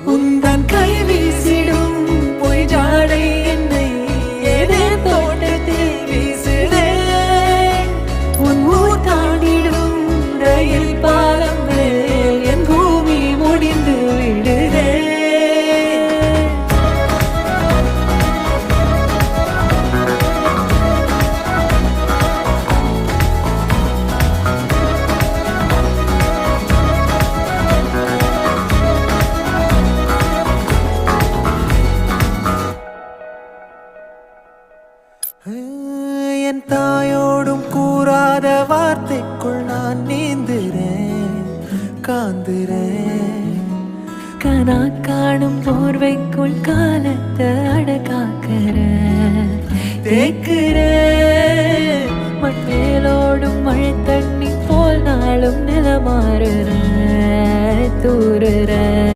உந்தன் கை வீசிடும் பொய் ஜாடை என்னை ஏதே தோட்டத்தில் வீசுதே. உன் ஊர் தாண்டிடும் ரயில் பாலம் மேல் என் பூமி முடிந்து விடுதே. என் தாயோடும் கூறாத வார்த்தைக்குள் நான் நீந்துறேன், காந்துறேன். கனா காணும் போர்வைக்குள் காலத்தை அடக்காக்கிற தேக்குற. மண்ணேலோடும் மழை தண்ணி போல் நாளும் நிலமாறுற தூறுற.